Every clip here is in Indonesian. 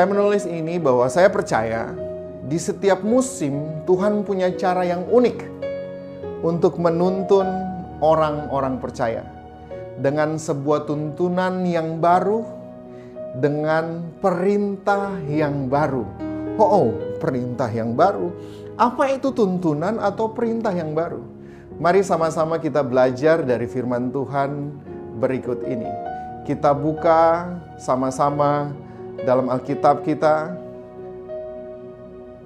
Saya menulis ini bahwa saya percaya di setiap musim Tuhan punya cara yang unik untuk menuntun orang-orang percaya. Dengan sebuah tuntunan yang baru, dengan perintah yang baru. Perintah yang baru. Apa itu tuntunan atau perintah yang baru? Mari sama-sama kita belajar dari firman Tuhan berikut ini. Kita buka sama-sama dalam Alkitab kita,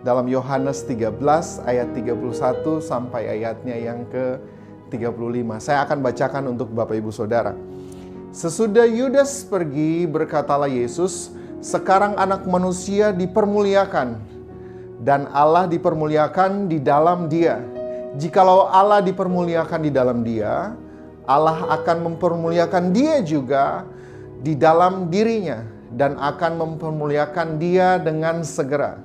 dalam Yohanes 13 ayat 31 sampai ayatnya yang ke-35. Saya akan bacakan untuk Bapak Ibu Saudara. Sesudah Yudas pergi, berkatalah Yesus, sekarang Anak Manusia dipermuliakan, dan Allah dipermuliakan di dalam Dia. Jikalau Allah dipermuliakan di dalam Dia, Allah akan mempermuliakan Dia juga di dalam dirinya, dan akan mempermuliakan Dia dengan segera.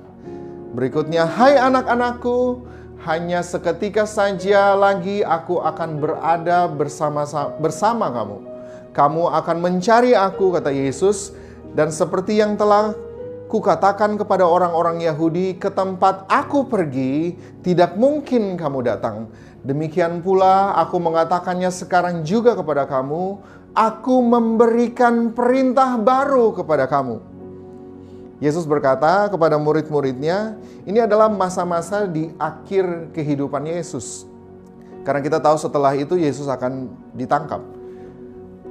Berikutnya, hai anak-anakku, hanya seketika saja lagi aku akan berada bersama kamu. Kamu akan mencari aku, kata Yesus, dan seperti yang telah kukatakan kepada orang-orang Yahudi, ke tempat aku pergi, tidak mungkin kamu datang. Demikian pula aku mengatakannya sekarang juga kepada kamu, aku memberikan perintah baru kepada kamu. Yesus berkata kepada murid-muridnya, ini adalah masa-masa di akhir kehidupan Yesus. Karena kita tahu setelah itu Yesus akan ditangkap.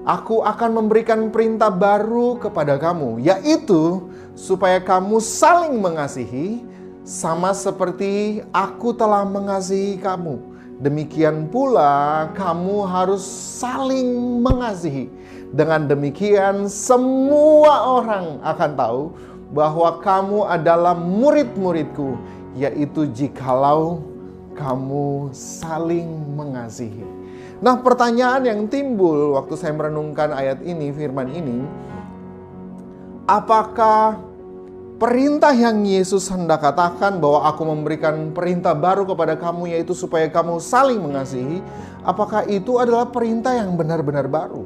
Aku akan memberikan perintah baru kepada kamu, yaitu supaya kamu saling mengasihi, sama seperti aku telah mengasihi kamu. Demikian pula kamu harus saling mengasihi. Dengan demikian semua orang akan tahu bahwa kamu adalah murid-muridku, yaitu jikalau kamu saling mengasihi. Nah, pertanyaan yang timbul waktu saya merenungkan ayat ini, firman ini, apakah perintah yang Yesus hendak katakan bahwa aku memberikan perintah baru kepada kamu, yaitu supaya kamu saling mengasihi, apakah itu adalah perintah yang benar-benar baru?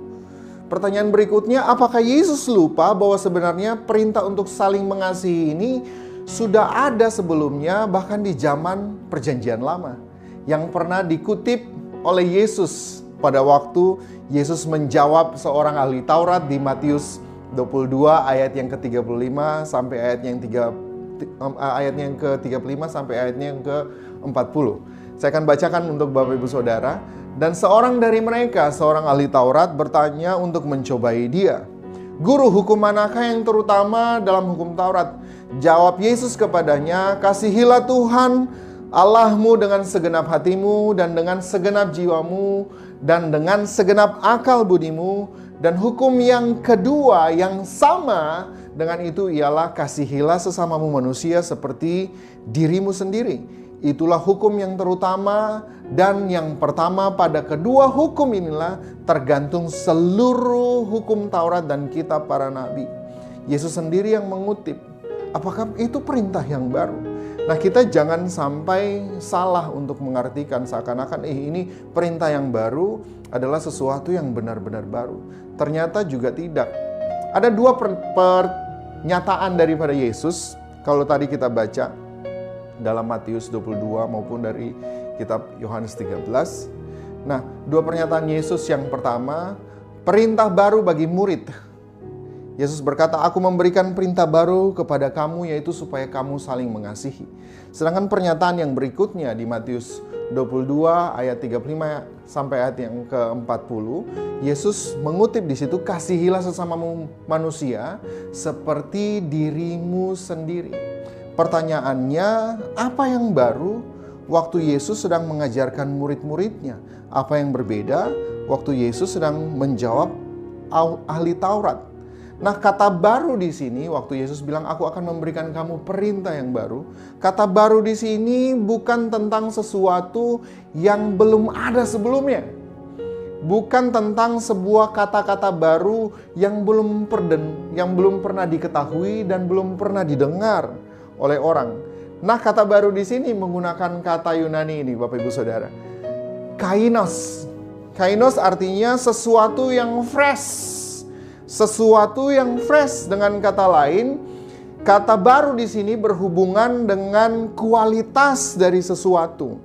Pertanyaan berikutnya, apakah Yesus lupa bahwa sebenarnya perintah untuk saling mengasihi ini sudah ada sebelumnya, bahkan di zaman Perjanjian Lama, yang pernah dikutip oleh Yesus pada waktu Yesus menjawab seorang ahli Taurat di Matius 22 ayat yang ke-35 sampai ayat yang ke-35 sampai ayatnya yang ke-40. Saya akan bacakan untuk Bapak Ibu Saudara. Dan seorang dari mereka, seorang ahli Taurat, bertanya untuk mencobai dia, Guru, hukum manakah yang terutama dalam hukum Taurat? Jawab Yesus kepadanya, kasihilah Tuhan Allahmu dengan segenap hatimu dan dengan segenap jiwamu dan dengan segenap akal budimu. Dan hukum yang kedua yang sama dengan itu ialah kasihilah sesamamu manusia seperti dirimu sendiri. Itulah hukum yang terutama dan yang pertama. Pada kedua hukum inilah tergantung seluruh hukum Taurat dan kitab para nabi. Yesus sendiri yang mengutip. Apakah itu perintah yang baru? Nah, kita jangan sampai salah untuk mengartikan seakan-akan ini perintah yang baru adalah sesuatu yang benar-benar baru. Ternyata juga tidak. Ada dua pernyataan daripada Yesus. Kalau tadi kita baca dalam Matius 22 maupun dari kitab Yohanes 13. Nah, dua pernyataan Yesus. Yang pertama, perintah baru bagi murid. Yesus berkata, aku memberikan perintah baru kepada kamu, yaitu supaya kamu saling mengasihi. Sedangkan pernyataan yang berikutnya di Matius 22 ayat 35 sampai ayat yang ke-40, Yesus mengutip di situ, kasihilah sesamamu manusia seperti dirimu sendiri. Pertanyaannya, apa yang baru waktu Yesus sedang mengajarkan murid-muridnya? Apa yang berbeda waktu Yesus sedang menjawab ahli Taurat? Nah, kata baru di sini waktu Yesus bilang aku akan memberikan kamu perintah yang baru. Kata baru di sini bukan tentang sesuatu yang belum ada sebelumnya. Bukan tentang sebuah kata-kata baru yang belum pernah diketahui dan belum pernah didengar oleh orang. Nah, kata baru di sini menggunakan kata Yunani ini, Bapak Ibu Saudara. Kainos. Kainos artinya sesuatu yang fresh. Sesuatu yang fresh, dengan kata lain, Kata baru di sini berhubungan dengan kualitas dari sesuatu.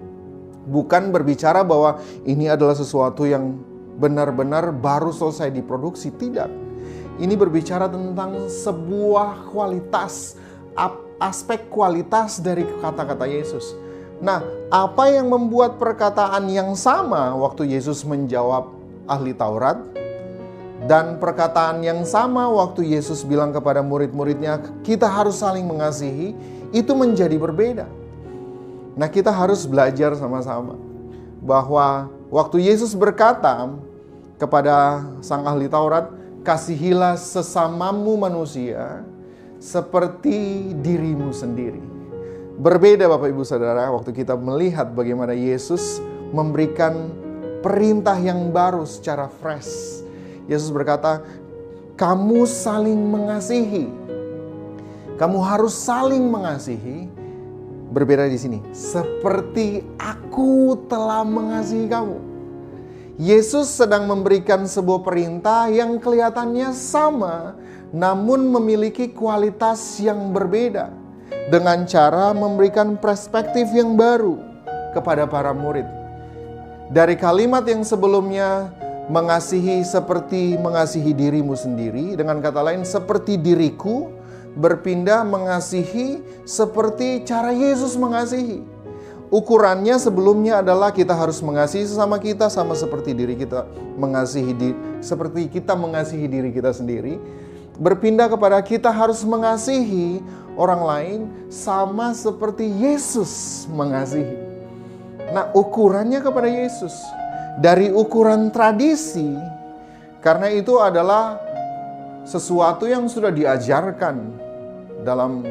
Bukan berbicara bahwa ini adalah sesuatu yang benar-benar baru selesai diproduksi. Tidak. Ini berbicara tentang sebuah kualitas, aspek kualitas dari kata-kata Yesus. Nah, apa yang membuat perkataan yang sama waktu Yesus menjawab ahli Taurat, dan perkataan yang sama waktu Yesus bilang kepada murid-muridnya, kita harus saling mengasihi, itu menjadi berbeda. Nah, kita harus belajar sama-sama bahwa waktu Yesus berkata kepada sang ahli Taurat, kasihilah sesamamu manusia seperti dirimu sendiri. Berbeda Bapak Ibu Saudara waktu kita melihat bagaimana Yesus memberikan perintah yang baru secara fresh. Yesus berkata, kamu saling mengasihi. Kamu harus saling mengasihi. Berbeda di sini, seperti aku telah mengasihi kamu. Yesus sedang memberikan sebuah perintah yang kelihatannya sama, namun memiliki kualitas yang berbeda, dengan cara memberikan perspektif yang baru kepada para murid. Dari kalimat yang sebelumnya, mengasihi seperti mengasihi dirimu sendiri, dengan kata lain seperti diriku, berpindah mengasihi seperti cara Yesus mengasihi. Ukurannya sebelumnya adalah kita harus mengasihi sesama kita sama seperti diri kita seperti kita mengasihi diri kita sendiri. Berpindah kepada kita harus mengasihi orang lain sama seperti Yesus mengasihi. Nah, ukurannya kepada Yesus. Dari ukuran tradisi, karena itu adalah sesuatu yang sudah diajarkan dalam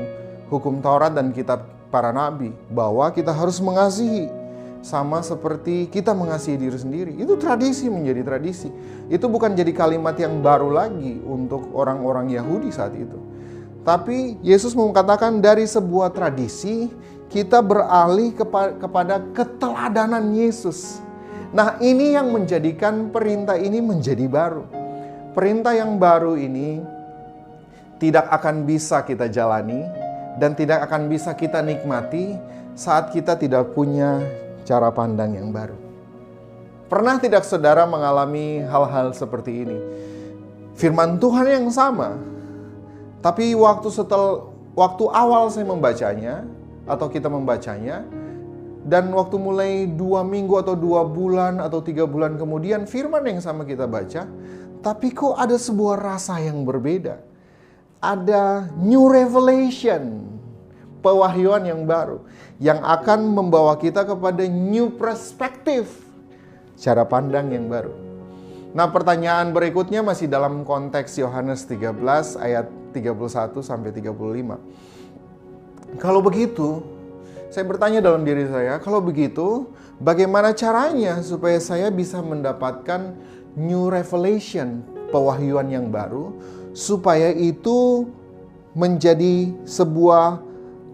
hukum Taurat dan kitab para nabi, bahwa kita harus mengasihi sama seperti kita mengasihi diri sendiri. Itu tradisi menjadi tradisi. Itu bukan jadi kalimat yang baru lagi untuk orang-orang Yahudi saat itu. Tapi Yesus mengatakan dari sebuah tradisi kita beralih kepada keteladanan Yesus. Nah, ini yang menjadikan perintah ini menjadi baru. Perintah yang baru ini tidak akan bisa kita jalani dan tidak akan bisa kita nikmati saat kita tidak punya cara pandang yang baru. Pernah tidak saudara mengalami hal-hal seperti ini? Firman Tuhan yang sama, tapi waktu awal saya membacanya atau kita membacanya, dan waktu mulai 2 minggu atau 2 bulan atau 3 bulan kemudian firman yang sama kita baca, tapi kok ada sebuah rasa yang berbeda. Ada new revelation, pewahyuan yang baru, yang akan membawa kita kepada new perspective, cara pandang yang baru. Nah, pertanyaan berikutnya masih dalam konteks Yohanes 13 ayat 31 sampai 35. Kalau begitu, saya bertanya dalam diri saya, kalau begitu, bagaimana caranya supaya saya bisa mendapatkan new revelation, pewahyuan yang baru, supaya itu menjadi sebuah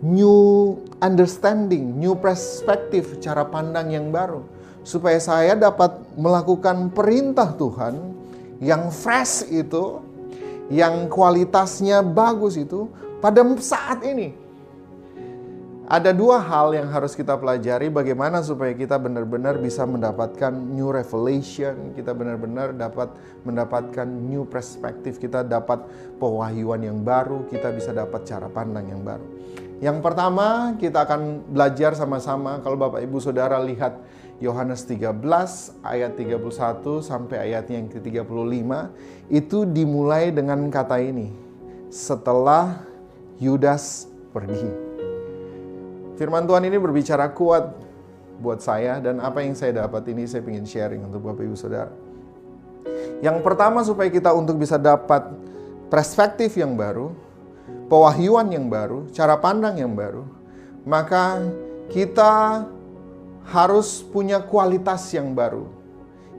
new understanding, new perspective, cara pandang yang baru, supaya saya dapat melakukan perintah Tuhan yang fresh itu, yang kualitasnya bagus itu pada saat ini. Ada 2 hal yang harus kita pelajari bagaimana supaya kita benar-benar bisa mendapatkan new revelation, kita benar-benar dapat mendapatkan new perspective, kita dapat pewahyuan yang baru, kita bisa dapat cara pandang yang baru. Yang pertama, kita akan belajar sama-sama. Kalau Bapak Ibu Saudara lihat Yohanes 13 ayat 31 sampai ayatnya yang ke-35, itu dimulai dengan kata ini, setelah Yudas pergi. Firman Tuhan ini berbicara kuat buat saya, dan apa yang saya dapat ini saya ingin sharing untuk Bapak Ibu Saudara. Yang pertama, supaya kita untuk bisa dapat perspektif yang baru, pewahyuan yang baru, cara pandang yang baru, maka kita harus punya kualitas yang baru.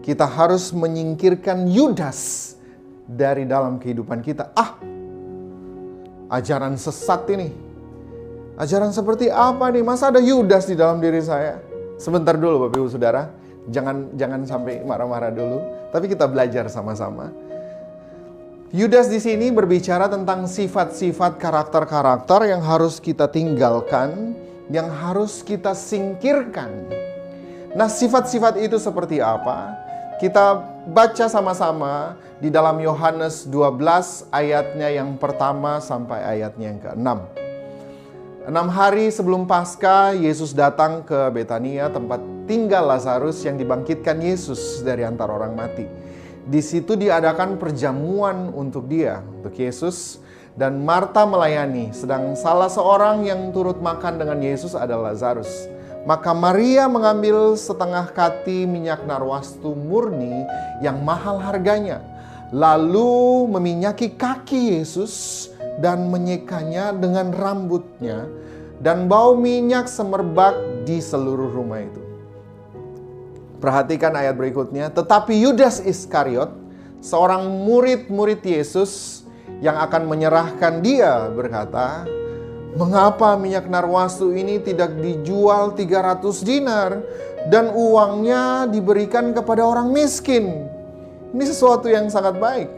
Kita harus menyingkirkan Yudas dari dalam kehidupan kita. Ajaran sesat ini. Ajaran seperti apa nih? Masa ada Yudas di dalam diri saya? Sebentar dulu Bapak Ibu Saudara. Jangan sampai marah-marah dulu. Tapi kita belajar sama-sama. Yudas di sini berbicara tentang sifat-sifat karakter-karakter yang harus kita tinggalkan, yang harus kita singkirkan. Nah, sifat-sifat itu seperti apa? Kita baca sama-sama di dalam Yohanes 12 ayatnya yang pertama sampai ayatnya yang ke-6. 6 hari sebelum Paskah, Yesus datang ke Betania, tempat tinggal Lazarus yang dibangkitkan Yesus dari antara orang mati. Di situ diadakan perjamuan untuk dia, untuk Yesus, dan Marta melayani, sedang salah seorang yang turut makan dengan Yesus adalah Lazarus. Maka Maria mengambil setengah kati minyak narwastu murni yang mahal harganya, lalu meminyaki kaki Yesus dan menyekanya dengan rambutnya, dan bau minyak semerbak di seluruh rumah itu. Perhatikan ayat berikutnya. Tetapi Yudas Iskariot, seorang murid-murid Yesus yang akan menyerahkan dia, berkata, "Mengapa minyak narwastu ini tidak dijual 300 dinar dan uangnya diberikan kepada orang miskin?" Ini sesuatu yang sangat baik.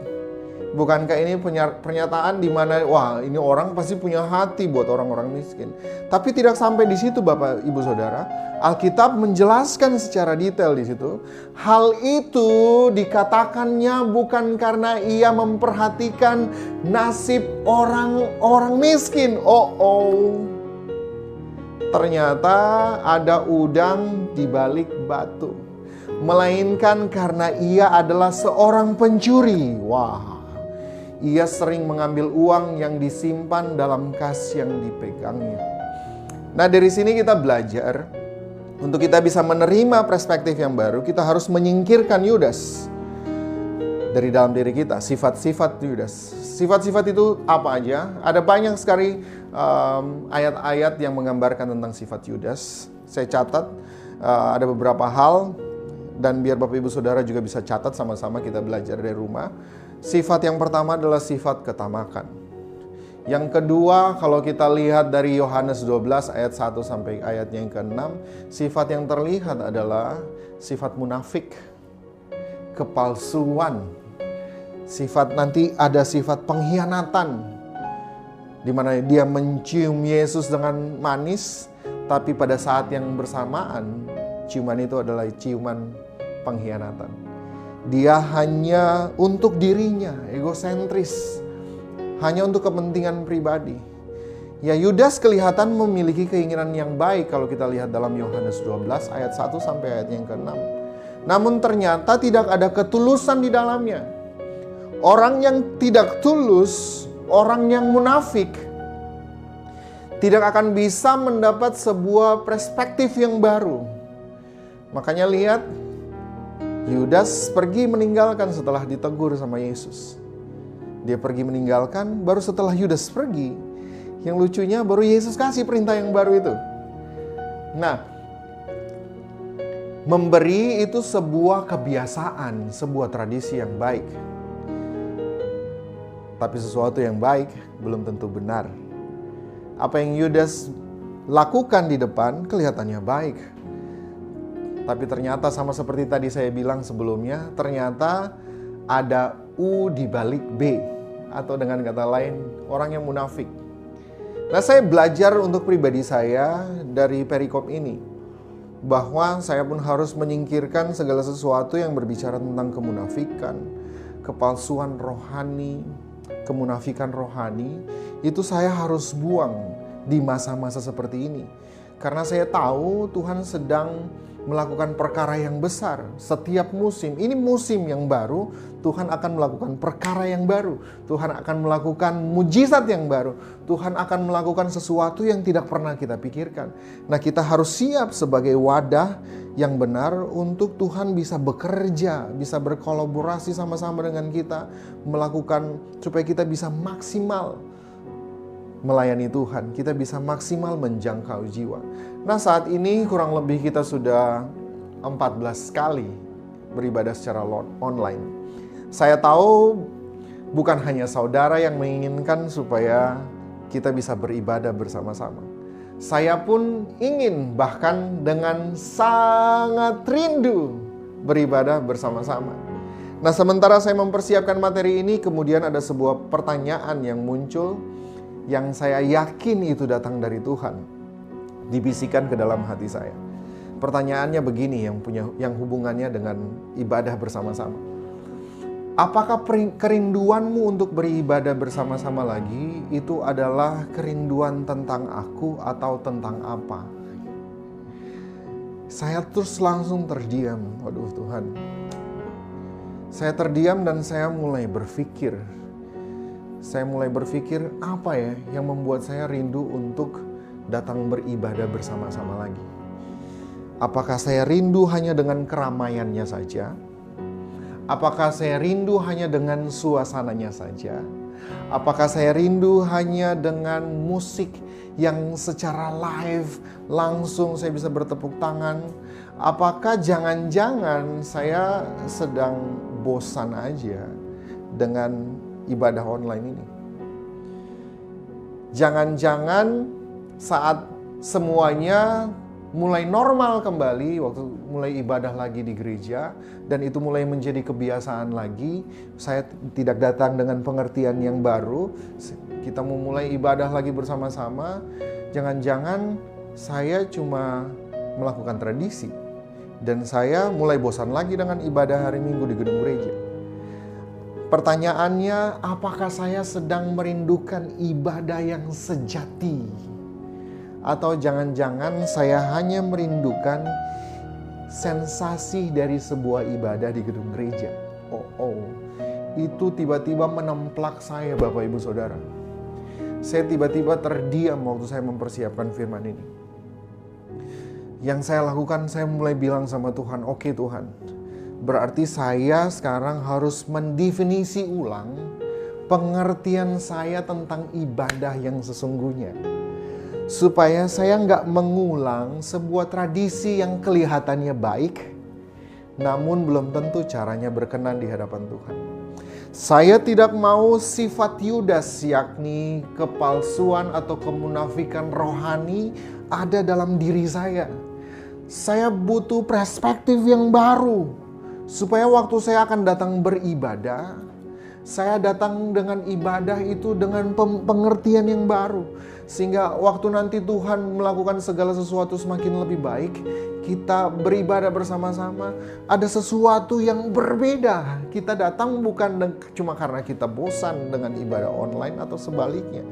Bukankah ini pernyataan di mana, wah, ini orang pasti punya hati buat orang-orang miskin. Tapi tidak sampai di situ, Bapak, Ibu, Saudara. Alkitab menjelaskan secara detail di situ. Hal itu dikatakannya bukan karena ia memperhatikan nasib orang-orang miskin. Ternyata ada udang di balik batu. Melainkan karena ia adalah seorang pencuri. Wah. Ia sering mengambil uang yang disimpan dalam kas yang dipegangnya. Nah, dari sini kita belajar, untuk kita bisa menerima perspektif yang baru, kita harus menyingkirkan Yudas dari dalam diri kita, sifat-sifat Yudas. Sifat-sifat itu apa aja? Ada banyak sekali ayat-ayat yang menggambarkan tentang sifat Yudas. Saya catat ada beberapa hal, dan biar Bapak Ibu Saudara juga bisa catat sama-sama kita belajar dari rumah. Sifat yang pertama adalah sifat ketamakan. Yang kedua, kalau kita lihat dari Yohanes 12 ayat 1 sampai ayatnya yang ke-6, sifat yang terlihat adalah sifat munafik, kepalsuan. Sifat nanti ada sifat pengkhianatan, di mana dia mencium Yesus dengan manis, tapi pada saat yang bersamaan, ciuman itu adalah ciuman pengkhianatan. Dia hanya untuk dirinya, egosentris, hanya untuk kepentingan pribadi. Ya, Yudas kelihatan memiliki keinginan yang baik kalau kita lihat dalam Yohanes 12 ayat 1 sampai ayat yang ke-6. Namun ternyata tidak ada ketulusan di dalamnya. Orang yang tidak tulus, orang yang munafik, tidak akan bisa mendapat sebuah perspektif yang baru. Makanya lihat, Yudas pergi meninggalkan setelah ditegur sama Yesus. Dia pergi meninggalkan, baru setelah Yudas pergi, yang lucunya baru Yesus kasih perintah yang baru itu. Nah, memberi itu sebuah kebiasaan, sebuah tradisi yang baik. Tapi sesuatu yang baik belum tentu benar. Apa yang Yudas lakukan di depan kelihatannya baik. Tapi ternyata sama seperti tadi saya bilang sebelumnya, ternyata ada U di balik B. Atau dengan kata lain, orang yang munafik. Nah, saya belajar untuk pribadi saya dari perikop ini, bahwa saya pun harus menyingkirkan segala sesuatu yang berbicara tentang kemunafikan, kepalsuan rohani, kemunafikan rohani. Itu saya harus buang di masa-masa seperti ini. Karena saya tahu Tuhan sedang melakukan perkara yang besar. Setiap musim, ini musim yang baru, Tuhan akan melakukan perkara yang baru. Tuhan akan melakukan mujizat yang baru. Tuhan akan melakukan sesuatu yang tidak pernah kita pikirkan. Nah, kita harus siap sebagai wadah yang benar untuk Tuhan bisa bekerja, bisa berkolaborasi sama-sama dengan kita, melakukan supaya kita bisa maksimal melayani Tuhan, kita bisa maksimal menjangkau jiwa. Nah, saat ini kurang lebih kita sudah 14 kali beribadah secara online. Saya tahu bukan hanya saudara yang menginginkan supaya kita bisa beribadah bersama-sama. Saya pun ingin, bahkan dengan sangat rindu, beribadah bersama-sama. Nah, sementara saya mempersiapkan materi ini, kemudian ada sebuah pertanyaan yang muncul yang saya yakin itu datang dari Tuhan, dibisikkan ke dalam hati saya. Pertanyaannya begini, yang hubungannya dengan ibadah bersama-sama. Apakah kerinduanmu untuk beribadah bersama-sama lagi itu adalah kerinduan tentang aku atau tentang apa? Saya terus langsung terdiam. Waduh Tuhan. Saya terdiam dan saya mulai berpikir. Saya mulai berpikir apa ya yang membuat saya rindu untuk datang beribadah bersama-sama lagi. Apakah saya rindu hanya dengan keramaiannya saja? Apakah saya rindu hanya dengan suasananya saja? Apakah saya rindu hanya dengan musik yang secara live langsung saya bisa bertepuk tangan? Apakah jangan-jangan saya sedang bosan aja dengan ibadah online ini? Jangan-jangan saat semuanya mulai normal kembali, waktu mulai ibadah lagi di gereja, dan itu mulai menjadi kebiasaan lagi, saya tidak datang dengan pengertian yang baru, kita mau mulai ibadah lagi bersama-sama, jangan-jangan saya cuma melakukan tradisi, dan saya mulai bosan lagi dengan ibadah hari Minggu di gedung gereja. Pertanyaannya, apakah saya sedang merindukan ibadah yang sejati? Atau jangan-jangan saya hanya merindukan sensasi dari sebuah ibadah di gedung gereja? Itu tiba-tiba menemplak saya, Bapak Ibu Saudara. Saya tiba-tiba terdiam waktu saya mempersiapkan firman ini. Yang saya lakukan, saya mulai bilang sama Tuhan, oke Tuhan, berarti saya sekarang harus mendefinisi ulang pengertian saya tentang ibadah yang sesungguhnya. Supaya saya nggak mengulang sebuah tradisi yang kelihatannya baik, namun belum tentu caranya berkenan di hadapan Tuhan. Saya tidak mau sifat Yudas, yakni kepalsuan atau kemunafikan rohani ada dalam diri saya. Saya butuh perspektif yang baru, supaya waktu saya akan datang beribadah, saya datang dengan ibadah itu dengan pengertian yang baru. Sehingga waktu nanti Tuhan melakukan segala sesuatu semakin lebih baik, kita beribadah bersama-sama, ada sesuatu yang berbeda. Kita datang bukan cuma karena kita bosan dengan ibadah online atau sebaliknya.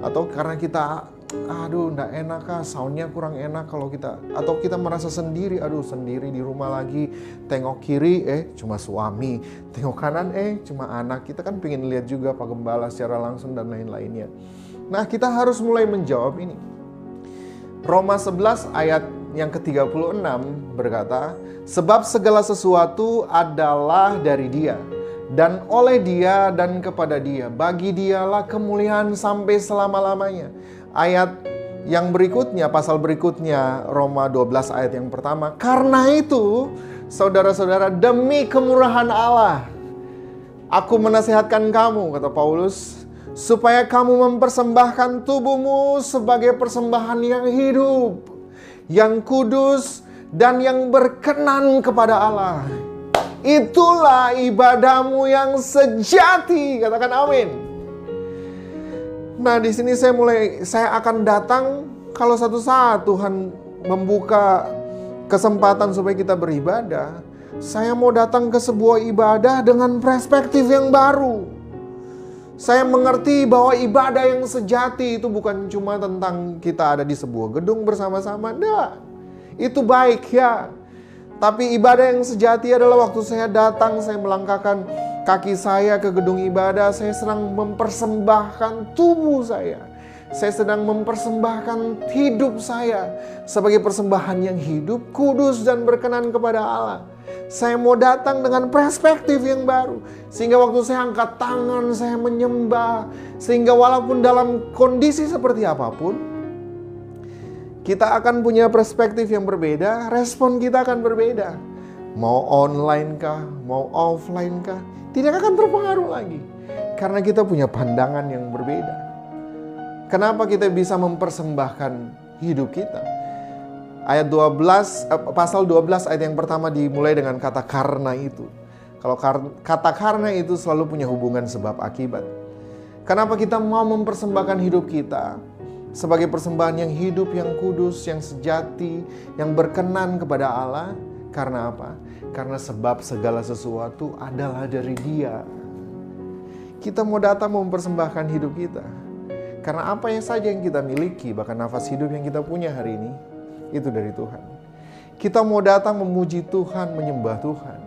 Atau karena kita, nggak enak soundnya kurang enak kalau kita, atau kita merasa sendiri, sendiri di rumah lagi, tengok kiri, cuma suami, tengok kanan, cuma anak. Kita kan pengen lihat juga Pak Gembala secara langsung dan lain-lainnya. Nah, kita harus mulai menjawab ini. Roma 11 ayat yang ke-36 berkata, sebab segala sesuatu adalah dari Dia, dan oleh Dia dan kepada Dia. Bagi Dialah kemuliaan sampai selama-lamanya. Ayat yang berikutnya, pasal berikutnya, Roma 12 ayat yang pertama. Karena itu, saudara-saudara, demi kemurahan Allah, aku menasihatkan kamu, kata Paulus, supaya kamu mempersembahkan tubuhmu sebagai persembahan yang hidup, yang kudus, dan yang berkenan kepada Allah. Itulah ibadahmu yang sejati. Katakan amin. Nah, di sini saya akan datang kalau satu saat Tuhan membuka kesempatan supaya kita beribadah. Saya mau datang ke sebuah ibadah dengan perspektif yang baru. Saya mengerti bahwa ibadah yang sejati itu bukan cuma tentang kita ada di sebuah gedung bersama-sama. Enggak, itu baik ya. Tapi ibadah yang sejati adalah waktu saya datang, saya melangkahkan kaki saya ke gedung ibadah, saya sedang mempersembahkan tubuh saya. Saya sedang mempersembahkan hidup saya sebagai persembahan yang hidup, kudus, dan berkenan kepada Allah. Saya mau datang dengan perspektif yang baru. Sehingga waktu saya angkat tangan, saya menyembah. Sehingga walaupun dalam kondisi seperti apapun, kita akan punya perspektif yang berbeda, respon kita akan berbeda. Mau online kah, mau offline kah, tidak akan terpengaruh lagi. Karena kita punya pandangan yang berbeda. Kenapa kita bisa mempersembahkan hidup kita? Ayat 12, pasal 12 ayat yang pertama dimulai dengan kata karena itu. Kalau kata karena itu selalu punya hubungan sebab akibat. Kenapa kita mau mempersembahkan hidup kita sebagai persembahan yang hidup, yang kudus, yang sejati, yang berkenan kepada Allah? Karena apa? Karena sebab segala sesuatu adalah dari Dia. Kita mau datang mempersembahkan hidup kita. Karena apa yang saja yang kita miliki, bahkan nafas hidup yang kita punya hari ini, itu dari Tuhan. Kita mau datang memuji Tuhan, menyembah Tuhan.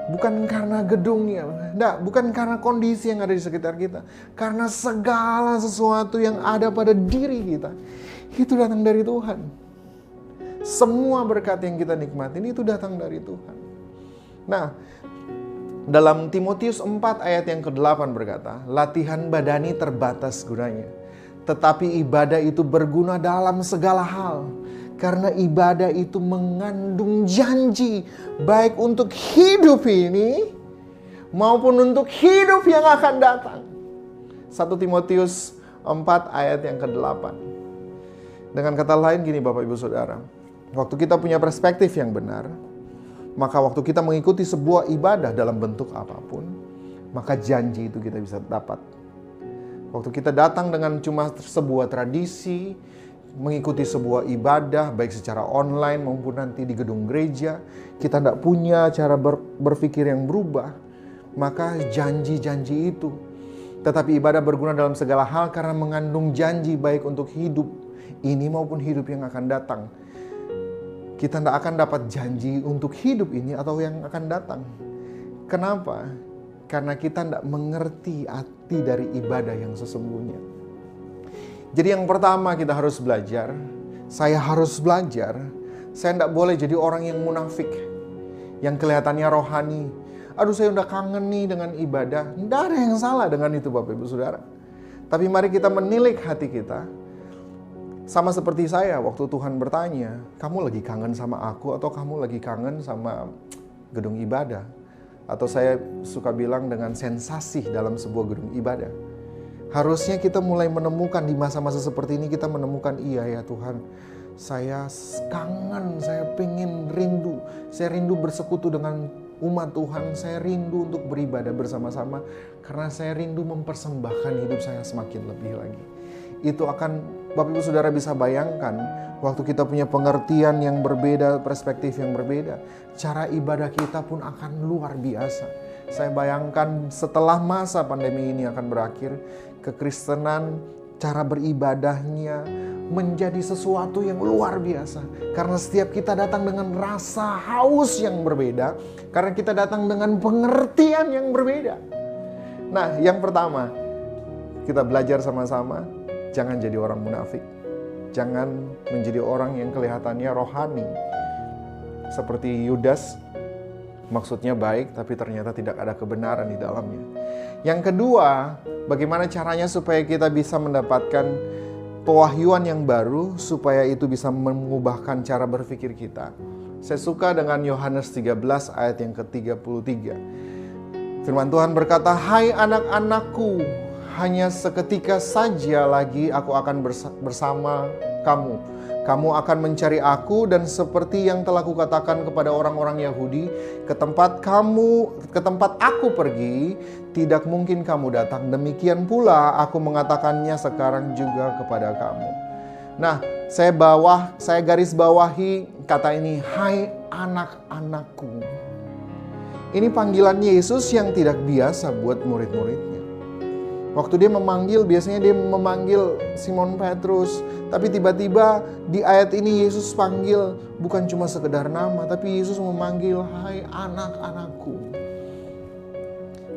Bukan karena gedungnya, bukan karena kondisi yang ada di sekitar kita. Karena segala sesuatu yang ada pada diri kita, itu datang dari Tuhan. Semua berkat yang kita nikmatin itu datang dari Tuhan. Nah, dalam Timotius 4 ayat yang ke-8 berkata, latihan badani terbatas gunanya, tetapi ibadah itu berguna dalam segala hal. Karena ibadah itu mengandung janji, baik untuk hidup ini, maupun untuk hidup yang akan datang. 1 Timotius 4 ayat yang ke-8. Dengan kata lain gini Bapak Ibu Saudara, waktu kita punya perspektif yang benar, maka waktu kita mengikuti sebuah ibadah dalam bentuk apapun, maka janji itu kita bisa dapat. Waktu kita datang dengan cuma sebuah tradisi, mengikuti sebuah ibadah, baik secara online maupun nanti di gedung gereja, kita tidak punya cara berpikir yang berubah, maka janji-janji itu. Tetapi ibadah berguna dalam segala hal karena mengandung janji baik untuk hidup ini maupun hidup yang akan datang. Kita tidak akan dapat janji untuk hidup ini atau yang akan datang. Kenapa? Karena kita tidak mengerti arti dari ibadah yang sesungguhnya. Jadi yang pertama kita harus belajar, saya harus belajar, saya tidak boleh jadi orang yang munafik, yang kelihatannya rohani. Aduh saya udah kangen nih dengan ibadah. Tidak ada yang salah dengan itu Bapak Ibu Saudara. Tapi mari kita menilik hati kita. Sama seperti saya waktu Tuhan bertanya, kamu lagi kangen sama aku atau kamu lagi kangen sama gedung ibadah? Atau saya suka bilang dengan sensasi dalam sebuah gedung ibadah. Harusnya kita mulai menemukan di masa-masa seperti ini, kita menemukan iya ya Tuhan, saya kangen, saya pengen rindu. Saya rindu bersekutu dengan umat Tuhan, saya rindu untuk beribadah bersama-sama. Karena saya rindu mempersembahkan hidup saya semakin lebih lagi. Itu akan Bapak Ibu Saudara bisa bayangkan, waktu kita punya pengertian yang berbeda, perspektif yang berbeda, cara ibadah kita pun akan luar biasa. Saya bayangkan setelah masa pandemi ini akan berakhir, kekristenan, cara beribadahnya menjadi sesuatu yang luar biasa. Karena setiap kita datang dengan rasa haus yang berbeda, karena kita datang dengan pengertian yang berbeda. Nah, yang pertama, kita belajar sama-sama, jangan jadi orang munafik. Jangan menjadi orang yang kelihatannya rohani. Seperti Yudas, maksudnya baik, tapi ternyata tidak ada kebenaran di dalamnya. Yang kedua, bagaimana caranya supaya kita bisa mendapatkan pewahyuan yang baru, supaya itu bisa mengubahkan cara berpikir kita. Saya suka dengan Yohanes 13 ayat yang ke-33. Firman Tuhan berkata, hai anak-anakku, hanya seketika saja lagi aku akan bersama kamu. Kamu akan mencari aku, dan seperti yang telah kukatakan kepada orang-orang Yahudi, ke tempat aku pergi, tidak mungkin kamu datang. Demikian pula aku mengatakannya sekarang juga kepada kamu. Nah, saya garis bawahi kata ini, hai anak-anakku. Ini panggilan Yesus yang tidak biasa buat murid-muridnya. Waktu dia memanggil, biasanya dia memanggil Simon Petrus. Tapi tiba-tiba di ayat ini Yesus panggil bukan cuma sekedar nama, tapi Yesus memanggil, hai anak-anakku.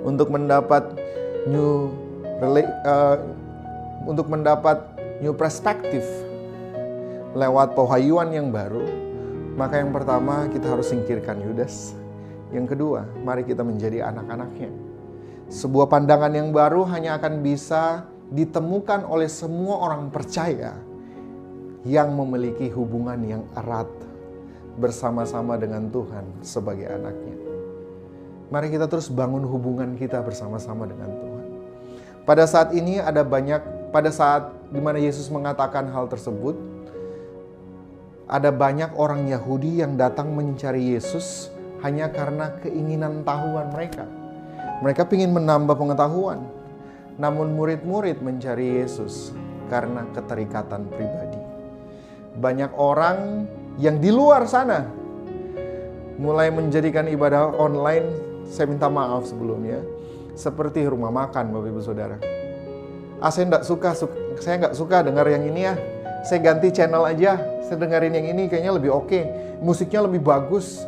Untuk mendapat new perspektif lewat pewahyuan yang baru, maka yang pertama kita harus singkirkan Yudas. Yang kedua, mari kita menjadi anak-anaknya. Sebuah pandangan yang baru hanya akan bisa ditemukan oleh semua orang percaya yang memiliki hubungan yang erat bersama-sama dengan Tuhan sebagai anaknya. Mari kita terus bangun hubungan kita bersama-sama dengan Tuhan. Pada saat ini pada saat di mana Yesus mengatakan hal tersebut, ada banyak orang Yahudi yang datang mencari Yesus hanya karena keinginan tahuan mereka. Mereka ingin menambah pengetahuan. Namun murid-murid mencari Yesus karena keterikatan pribadi. Banyak orang yang di luar sana mulai menjadikan ibadah online, saya minta maaf sebelumnya, seperti rumah makan, Bapak Ibu Saudara. Saya nggak suka dengar yang ini ya. Saya ganti channel aja, saya dengerin yang ini kayaknya lebih oke. Musiknya lebih bagus.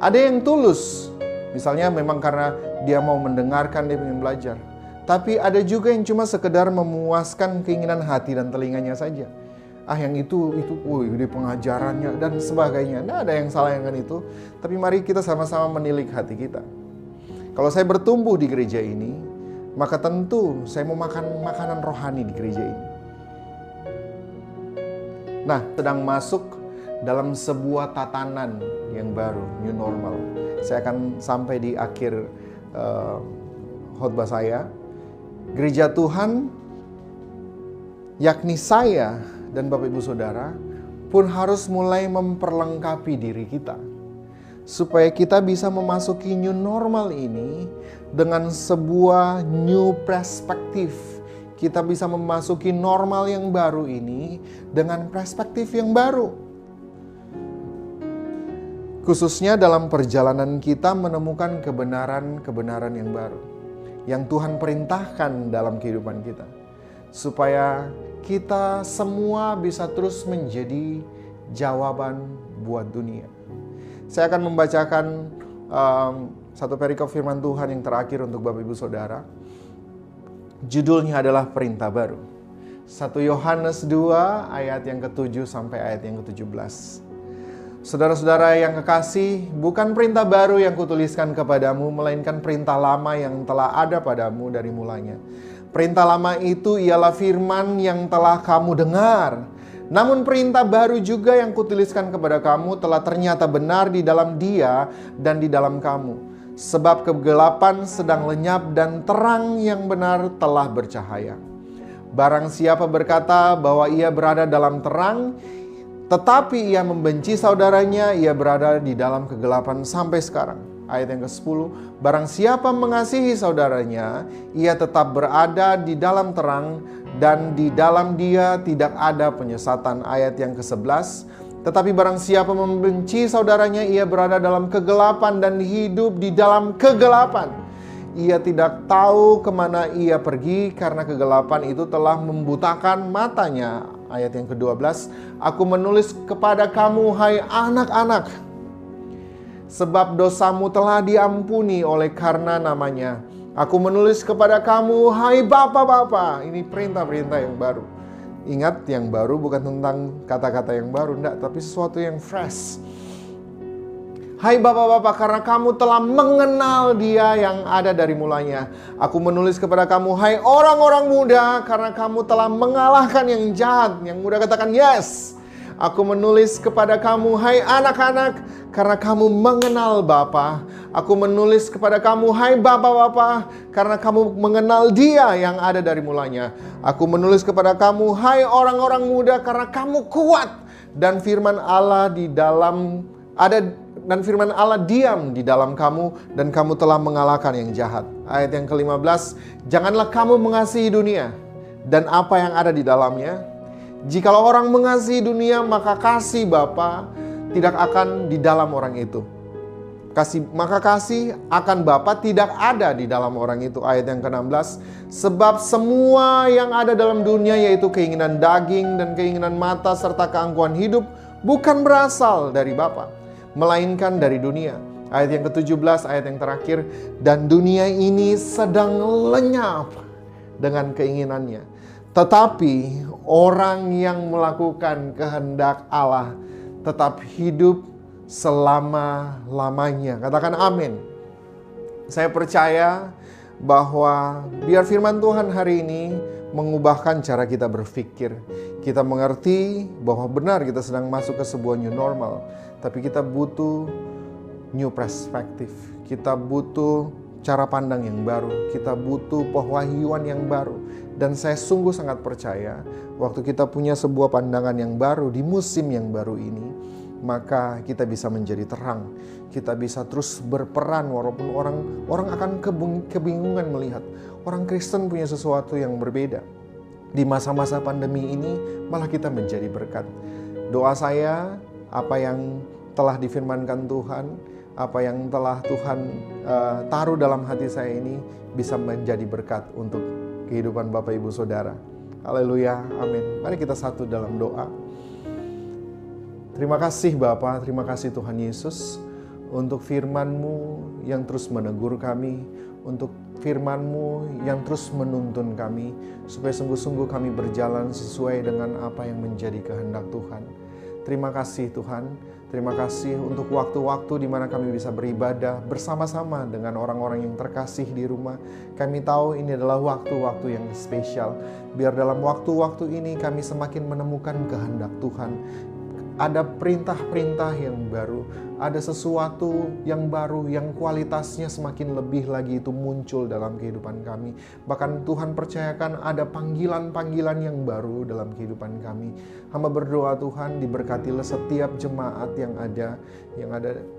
Ada yang tulus, misalnya memang karena dia mau mendengarkan, dia ingin belajar. Tapi ada juga yang cuma sekedar memuaskan keinginan hati dan telinganya saja. Yang itu, di pengajarannya dan sebagainya. Nah, ada yang salah dengan itu. Tapi mari kita sama-sama menilik hati kita. Kalau saya bertumbuh di gereja ini, maka tentu saya mau makan makanan rohani di gereja ini. Nah, sedang masuk dalam sebuah tatanan yang baru, new normal. Saya akan sampai di akhir khotbah saya. Gereja Tuhan, yakni saya dan Bapak Ibu Saudara, pun harus mulai memperlengkapi diri kita. Supaya kita bisa memasuki new normal ini dengan sebuah new perspektif. Kita bisa memasuki normal yang baru ini dengan perspektif yang baru. Khususnya dalam perjalanan kita menemukan kebenaran-kebenaran yang baru. Yang Tuhan perintahkan dalam kehidupan kita. Supaya kita semua bisa terus menjadi jawaban buat dunia. Saya akan membacakan satu perikop firman Tuhan yang terakhir untuk Bapak Ibu Saudara. Judulnya adalah Perintah Baru. 1 Yohanes 2 ayat yang ke-7 sampai ayat yang ke-17. Saudara-saudara yang kekasih, bukan perintah baru yang kutuliskan kepadamu, melainkan perintah lama yang telah ada padamu dari mulanya. Perintah lama itu ialah firman yang telah kamu dengar. Namun perintah baru juga yang kutuliskan kepada kamu telah ternyata benar di dalam Dia dan di dalam kamu. Sebab kegelapan sedang lenyap dan terang yang benar telah bercahaya. Barang siapa berkata bahwa ia berada dalam terang, tetapi ia membenci saudaranya, ia berada di dalam kegelapan sampai sekarang. Ayat yang ke-10, barang siapa mengasihi saudaranya, ia tetap berada di dalam terang, dan di dalam dia tidak ada penyesatan. Ayat yang ke-11, tetapi barang siapa membenci saudaranya, ia berada dalam kegelapan dan hidup di dalam kegelapan. Ia tidak tahu kemana ia pergi karena kegelapan itu telah membutakan matanya. Ayat yang ke-12, aku menulis kepada kamu, hai anak-anak, sebab dosamu telah diampuni oleh karena namanya. Aku menulis kepada kamu, hai bapak-bapak. Ini perintah-perintah yang baru. Ingat, yang baru bukan tentang kata-kata yang baru, enggak, tapi sesuatu yang fresh. Hai bapak-bapak, karena kamu telah mengenal Dia yang ada dari mulanya. Aku menulis kepada kamu, hai orang-orang muda, karena kamu telah mengalahkan yang jahat. Yang muda katakan yes. Aku menulis kepada kamu, hai anak-anak, karena kamu mengenal Bapa. Aku menulis kepada kamu, hai bapak-bapak, karena kamu mengenal Dia yang ada dari mulanya. Aku menulis kepada kamu, hai orang-orang muda, karena kamu kuat. Dan firman Allah firman Allah diam di dalam kamu, dan kamu telah mengalahkan yang jahat. Ayat yang ke-15, janganlah kamu mengasihi dunia dan apa yang ada di dalamnya. Jikalau orang mengasihi dunia, maka kasih Bapa tidak akan di dalam orang itu. Maka kasih akan Bapa tidak ada di dalam orang itu. Ayat yang ke-16, sebab semua yang ada dalam dunia, yaitu keinginan daging dan keinginan mata serta keangkuhan hidup, bukan berasal dari Bapa, melainkan dari dunia. Ayat yang ke-17, ayat yang terakhir, dan dunia ini sedang lenyap dengan keinginannya. Tetapi orang yang melakukan kehendak Allah tetap hidup selama-lamanya. Katakan amin. Saya percaya bahwa biar firman Tuhan hari ini mengubahkan cara kita berpikir. Kita mengerti bahwa benar kita sedang masuk ke sebuah new normal. Tapi kita butuh new perspektif. Kita butuh cara pandang yang baru. Kita butuh pewahyuan yang baru. Dan saya sungguh sangat percaya waktu kita punya sebuah pandangan yang baru di musim yang baru ini, maka kita bisa menjadi terang. Kita bisa terus berperan walaupun orang akan kebingungan melihat orang Kristen punya sesuatu yang berbeda. Di masa-masa pandemi ini malah kita menjadi berkat. Doa saya, apa yang telah difirmankan Tuhan, apa yang telah Tuhan taruh dalam hati saya ini bisa menjadi berkat untuk kehidupan Bapak Ibu Saudara. Haleluya, amin. Mari kita satu dalam doa. Terima kasih Bapa, terima kasih Tuhan Yesus untuk firman-Mu yang terus menegur kami, untuk firman-Mu yang terus menuntun kami, supaya sungguh-sungguh kami berjalan sesuai dengan apa yang menjadi kehendak Tuhan. Terima kasih Tuhan, terima kasih untuk waktu-waktu di mana kami bisa beribadah bersama-sama dengan orang-orang yang terkasih di rumah. Kami tahu ini adalah waktu-waktu yang spesial. Biar dalam waktu-waktu ini kami semakin menemukan kehendak Tuhan. Ada perintah-perintah yang baru, ada sesuatu yang baru yang kualitasnya semakin lebih lagi itu muncul dalam kehidupan kami. Bahkan Tuhan percayakan ada panggilan-panggilan yang baru dalam kehidupan kami. Hamba berdoa Tuhan, diberkatilah setiap jemaat yang ada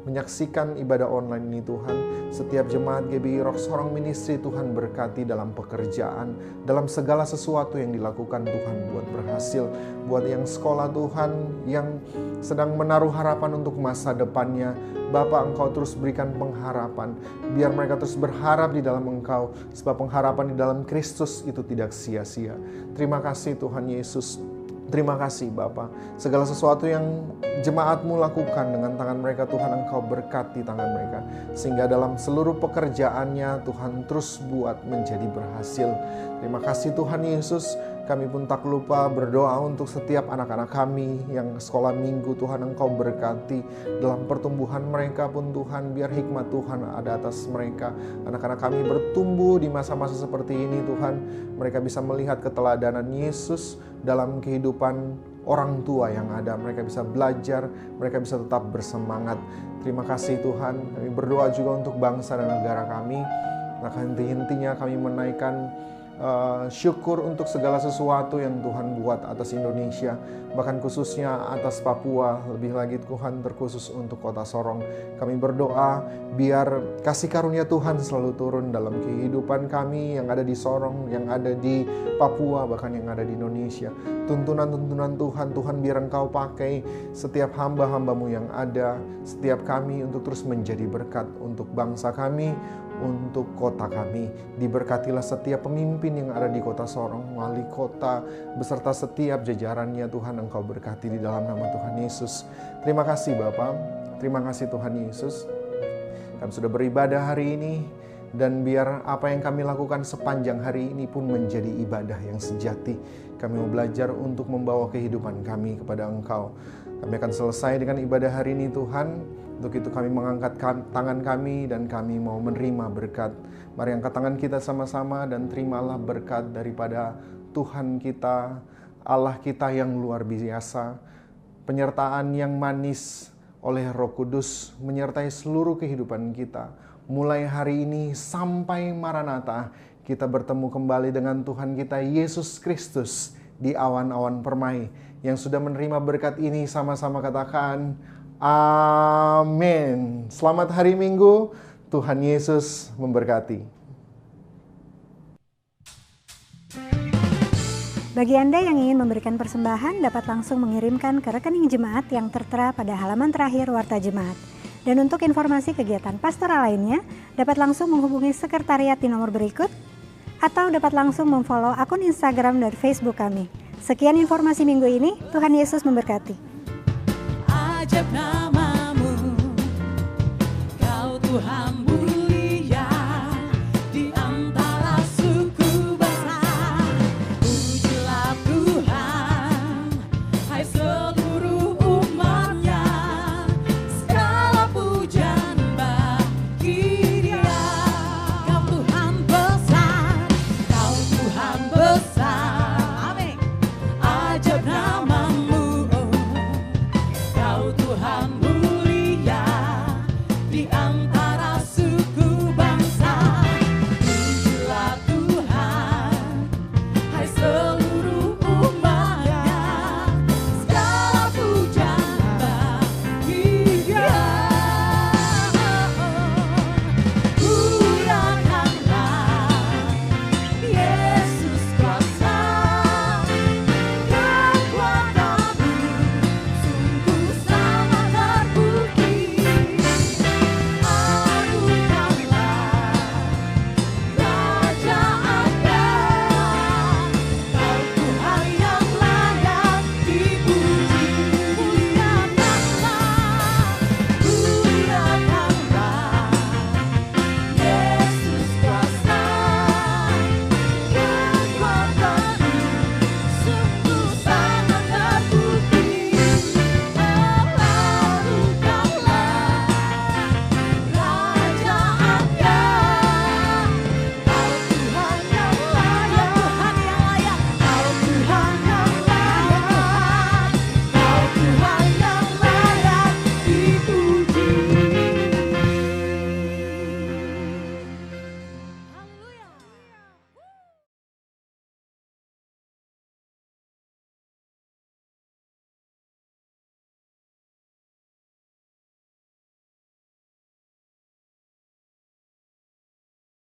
menyaksikan ibadah online ini Tuhan. Setiap jemaat GBI Rock Sorong Ministry Tuhan berkati dalam pekerjaan, dalam segala sesuatu yang dilakukan Tuhan buat berhasil. Buat yang sekolah Tuhan, yang sedang menaruh harapan untuk masa depannya, Bapa Engkau terus berikan pengharapan. Biar mereka terus berharap di dalam Engkau, sebab pengharapan di dalam Kristus itu tidak sia-sia. Terima kasih Tuhan Yesus. Terima kasih Bapa. Segala sesuatu yang jemaat-Mu lakukan dengan tangan mereka, Tuhan Engkau berkati tangan mereka. Sehingga dalam seluruh pekerjaannya Tuhan terus buat menjadi berhasil. Terima kasih Tuhan Yesus. Kami pun tak lupa berdoa untuk setiap anak-anak kami yang sekolah minggu. Tuhan Engkau berkati dalam pertumbuhan mereka pun Tuhan. Biar hikmat Tuhan ada atas mereka. Anak-anak kami bertumbuh di masa-masa seperti ini Tuhan. Mereka bisa melihat keteladanan Yesus dalam kehidupan orang tua yang ada. Mereka bisa belajar, mereka bisa tetap bersemangat. Terima kasih Tuhan. Kami berdoa juga untuk bangsa dan negara kami. Nah, intinya kami menaikkan syukur untuk segala sesuatu yang Tuhan buat atas Indonesia, bahkan khususnya atas Papua, lebih lagi Tuhan terkhusus untuk kota Sorong. Kami berdoa biar kasih karunia Tuhan selalu turun dalam kehidupan kami yang ada di Sorong, yang ada di Papua, bahkan yang ada di Indonesia. Tuntunan-tuntunan Tuhan biar Engkau pakai setiap hamba-hamba-Mu yang ada, setiap kami untuk terus menjadi berkat untuk bangsa kami, untuk kota kami. Diberkatilah setiap pemimpin yang ada di kota Sorong, wali kota, beserta setiap jajarannya Tuhan Engkau berkati di dalam nama Tuhan Yesus. Terima kasih Bapa, terima kasih Tuhan Yesus. Kami sudah beribadah hari ini, dan biar apa yang kami lakukan sepanjang hari ini pun menjadi ibadah yang sejati. Kami mau belajar untuk membawa kehidupan kami kepada Engkau. Kami akan selesai dengan ibadah hari ini Tuhan. Untuk itu kami mengangkat tangan kami dan kami mau menerima berkat. Mari angkat tangan kita sama-sama dan terimalah berkat daripada Tuhan kita, Allah kita yang luar biasa. Penyertaan yang manis oleh Roh Kudus menyertai seluruh kehidupan kita. Mulai hari ini sampai Maranatha, kita bertemu kembali dengan Tuhan kita Yesus Kristus di awan-awan permai. Yang sudah menerima berkat ini sama-sama katakan amin. Selamat hari Minggu, Tuhan Yesus memberkati. Bagi Anda yang ingin memberikan persembahan, dapat langsung mengirimkan ke rekening jemaat yang tertera pada halaman terakhir Warta Jemaat. Dan untuk informasi kegiatan pastoral lainnya, dapat langsung menghubungi sekretariat di nomor berikut, atau dapat langsung memfollow akun Instagram dan Facebook kami. Sekian informasi minggu ini, Tuhan Yesus memberkati. Ajaib namamu, Kau Tuhan.